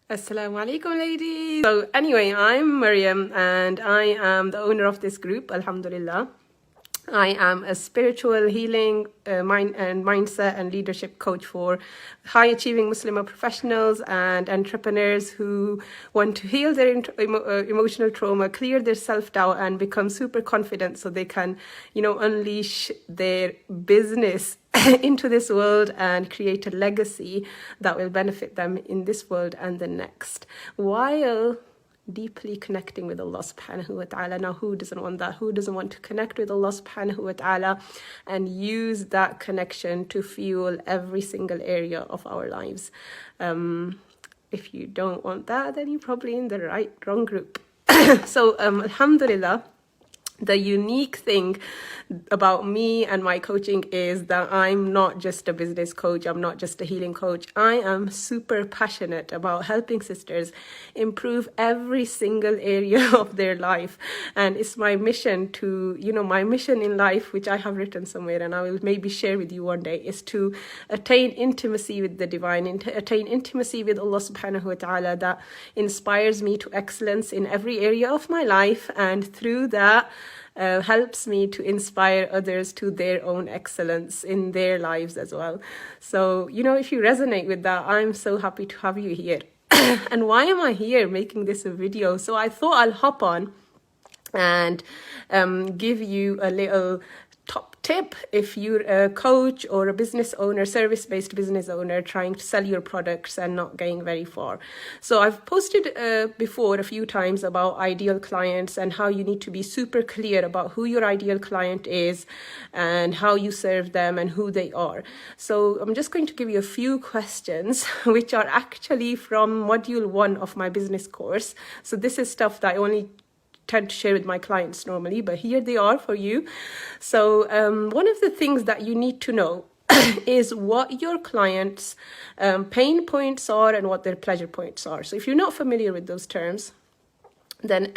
Assalamu alaikum, ladies. So anyway, I'm Maryam and I am the owner of this group, Alhamdulillah. I am a spiritual healing, mindset and leadership coach for high achieving Muslim professionals and entrepreneurs who want to heal their emotional trauma, clear their self-doubt and become super confident so they can, unleash their business into this world and create a legacy that will benefit them in this world and the next, while deeply connecting with Allah subhanahu wa ta'ala. Now, who doesn't want that? Who doesn't want to connect with Allah subhanahu wa ta'ala and use that connection to fuel every single area of our lives? If you don't want that, then you're probably in the wrong group. So alhamdulillah, the unique thing about me and my coaching is that I'm not just a business coach. I'm not just a healing coach. I am super passionate about helping sisters improve every single area of their life. And it's my mission to, my mission in life, which I have written somewhere and I will maybe share with you one day, is to attain intimacy with the divine, attain intimacy with Allah subhanahu wa ta'ala that inspires me to excellence in every area of my life. And through that, helps me to inspire others to their own excellence in their lives as well. So, if you resonate with that, I'm so happy to have you here. And why am I here making this a video? So I thought I'll hop on and give you a little top tip if you're a coach or a business owner, service-based business owner trying to sell your products and not getting very far. So I've posted before a few times about ideal clients and how you need to be super clear about who your ideal client is and how you serve them and who they are. So I'm just going to give you a few questions which are actually from module 1 of my business course. So this is stuff that I only tend to share with my clients normally, but here they are for you. So one of the things that you need to know is what your clients' pain points are and what their pleasure points are. So if you're not familiar with those terms, then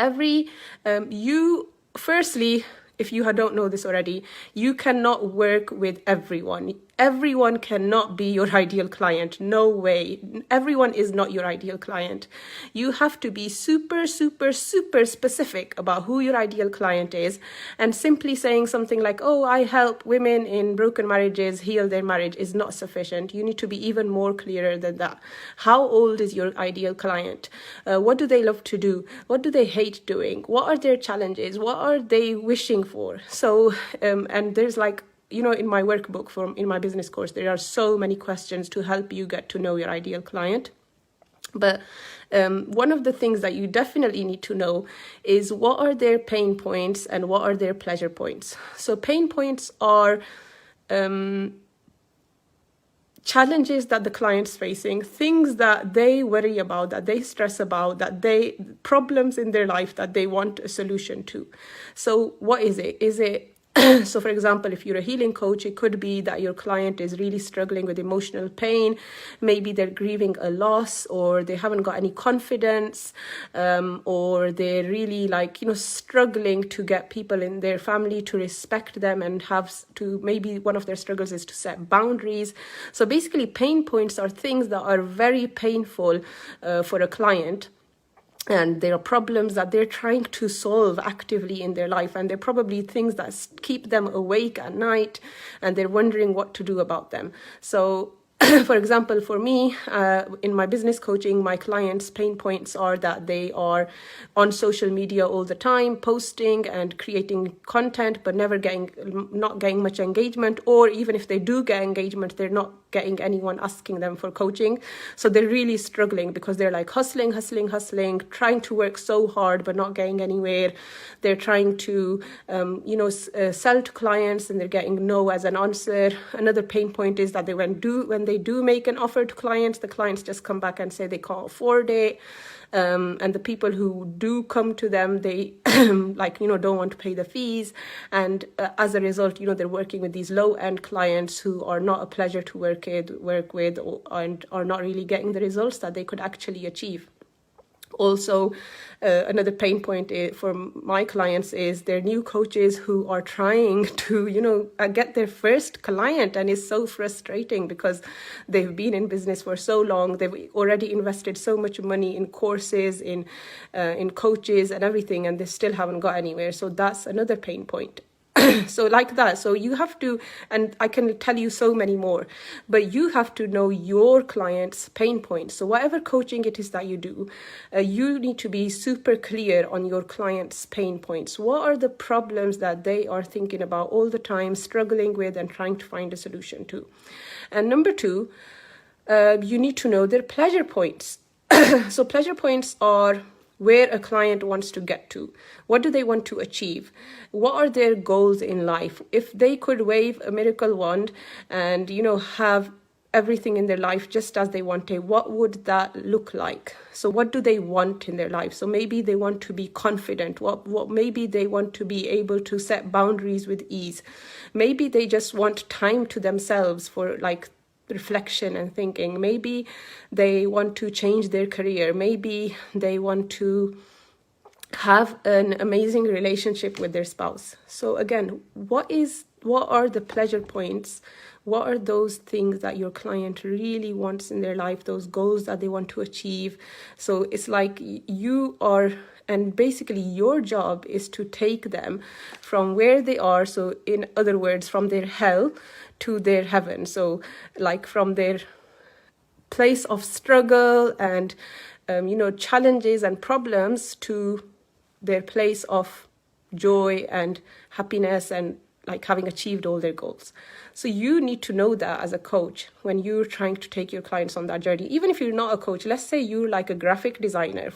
firstly, if you don't know this already, you cannot work with everyone. Everyone cannot be your ideal client. No way. Everyone is not your ideal client. You have to be super, super, super specific about who your ideal client is. And simply saying something like, oh, I help women in broken marriages heal their marriage is not sufficient. You need to be even more clearer than that. How old is your ideal client? What do they love to do? What do they hate doing? What are their challenges? What are they wishing for? So, and there's in my workbook in my business course, there are so many questions to help you get to know your ideal client. But one of the things that you definitely need to know is what are their pain points and what are their pleasure points. So pain points are challenges that the client's facing, things that they worry about, that they stress about, problems in their life that they want a solution to. So what is it? Is it so for example, if you're a healing coach, it could be that your client is really struggling with emotional pain. Maybe they're grieving a loss, or they haven't got any confidence, or they're really struggling to get people in their family to respect them and maybe one of their struggles is to set boundaries. So basically pain points are things that are very painful for a client. And there are problems that they're trying to solve actively in their life. And they're probably things that keep them awake at night and they're wondering what to do about them. So for example, for me, in my business coaching, my clients' pain points are that they are on social media all the time, posting and creating content, but not getting much engagement. Or even if they do get engagement, they're not getting anyone asking them for coaching. So they're really struggling because they're hustling, trying to work so hard, but not getting anywhere. They're trying to, sell to clients and they're getting no as an answer. Another pain point is that when they do make an offer to clients, the clients just come back and say they can't afford it. And the people who do come to them, they don't want to pay the fees. And as a result, they're working with these low-end clients who are not a pleasure to work with and are not really getting the results that they could actually achieve. Also, another pain point for my clients is they're new coaches who are trying to, get their first client, and it's so frustrating because they've been in business for so long. They've already invested so much money in courses, in coaches and everything, and they still haven't got anywhere. So that's another pain point. So like that. So you have to, and I can tell you so many more, but you have to know your client's pain points. So whatever coaching it is that you do, you need to be super clear on your client's pain points. What are the problems that they are thinking about all the time, struggling with and trying to find a solution to? And number two, you need to know their pleasure points. So pleasure points are where a client wants to get to. What do they want to achieve? What are their goals in life? If they could wave a miracle wand and, have everything in their life just as they wanted, what would that look like? So what do they want in their life? So maybe they want to be confident. What maybe they want to be able to set boundaries with ease. Maybe they just want time to themselves for reflection and thinking. Maybe they want to change their career. Maybe they want to have an amazing relationship with their spouse. So again, what are the pleasure points? What are those things that your client really wants in their life, those goals that they want to achieve? So it's like you are, and basically your job is to take them from where they are. So in other words, from their hell to their heaven. So from their place of struggle and challenges and problems to their place of joy and happiness and having achieved all their goals. So you need to know that as a coach when you're trying to take your clients on that journey. Even if you're not a coach, let's say you're like a graphic designer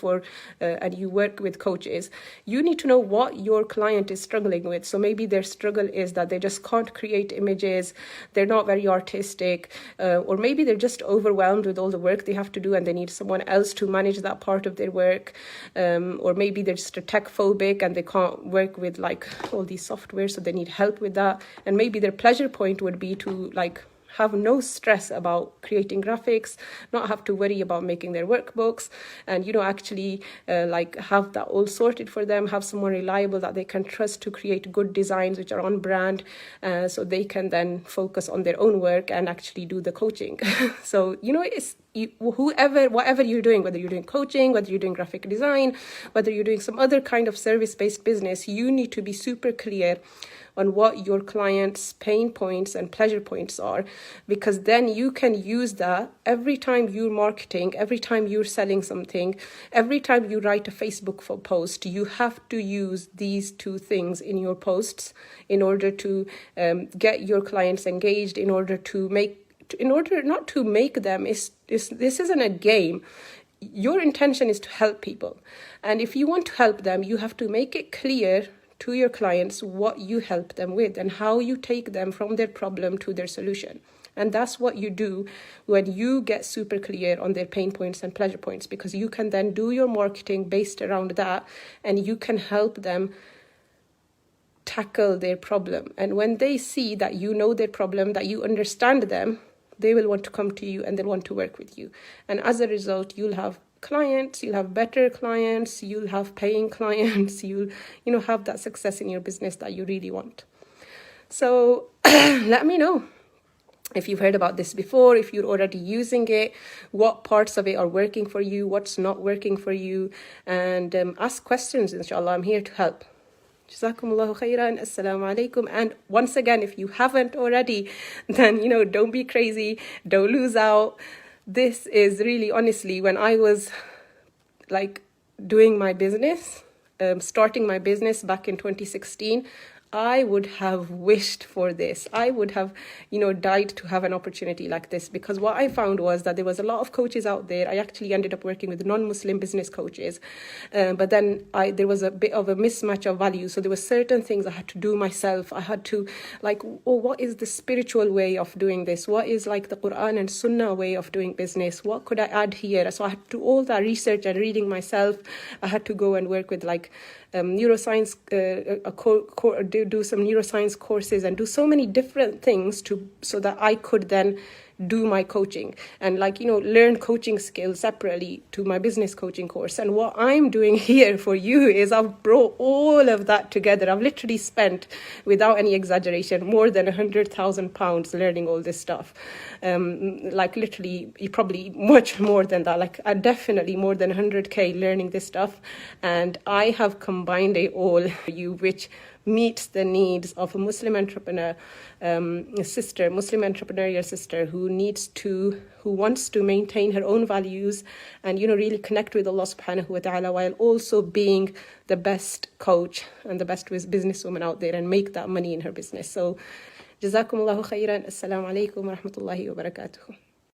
and you work with coaches, you need to know what your client is struggling with. So maybe their struggle is that they just can't create images, they're not very artistic, or maybe they're just overwhelmed with all the work they have to do and they need someone else to manage that part of their work, or maybe they're just a tech phobic and they can't work with all these software, so they need help with that. And maybe their pleasure point would be to have no stress about creating graphics, not have to worry about making their workbooks, and actually have that all sorted for them, have someone reliable that they can trust to create good designs which are on brand, so they can then focus on their own work and actually do the coaching. So it's whatever you're doing, whether you're doing coaching, whether you're doing graphic design, whether you're doing some other kind of service-based business, you need to be super clear on what your clients' pain points and pleasure points are, because then you can use that every time you're marketing, every time you're selling something, every time you write a Facebook post. You have to use these two things in your posts in order to get your clients engaged, in order not to make them, this isn't a game. Your intention is to help people. And if you want to help them, you have to make it clear to your clients what you help them with and how you take them from their problem to their solution. And that's what you do when you get super clear on their pain points and pleasure points, because you can then do your marketing based around that and you can help them tackle their problem. And when they see that you know their problem, that you understand them, they will want to come to you and they'll want to work with you. And as a result, you'll have clients, you'll have better clients, you'll have paying clients, you'll have that success in your business that you really want. So let me know if you've heard about this before, if you're already using it, what parts of it are working for you, what's not working for you, and ask questions. Inshallah, I'm here to help. Jazakumullahu khairan. Assalamu alaikum. And once again, if you haven't already, then don't be crazy, don't lose out. This is really, honestly, when I was doing my business, starting my business back in 2016, I would have wished for this. I would have, died to have an opportunity like this, because what I found was that there was a lot of coaches out there. I actually ended up working with non-Muslim business coaches, but then there was a bit of a mismatch of values. So there were certain things I had to do myself. I had to what is the spiritual way of doing this? What is the Quran and Sunnah way of doing business? What could I add here? So I had to do all that research and reading myself. I had to go and work with neuroscience, do some neuroscience courses and do so many different things so that I could then do my coaching and learn coaching skills separately to my business coaching course. And what I'm doing here for you is I've brought all of that together. I've literally spent, without any exaggeration, more than £100,000 learning all this stuff. Literally, probably much more than that. Definitely more than 100K learning this stuff. And I have combined it all for you, which meets the needs of a Muslim entrepreneur Muslim entrepreneurial sister who wants to maintain her own values and really connect with Allah subhanahu wa ta'ala, while also being the best coach and the best businesswoman out there and make that money in her business. So jazakumullahu khairan. Assalamu alaikum wa rahmatullahi wa barakatuh.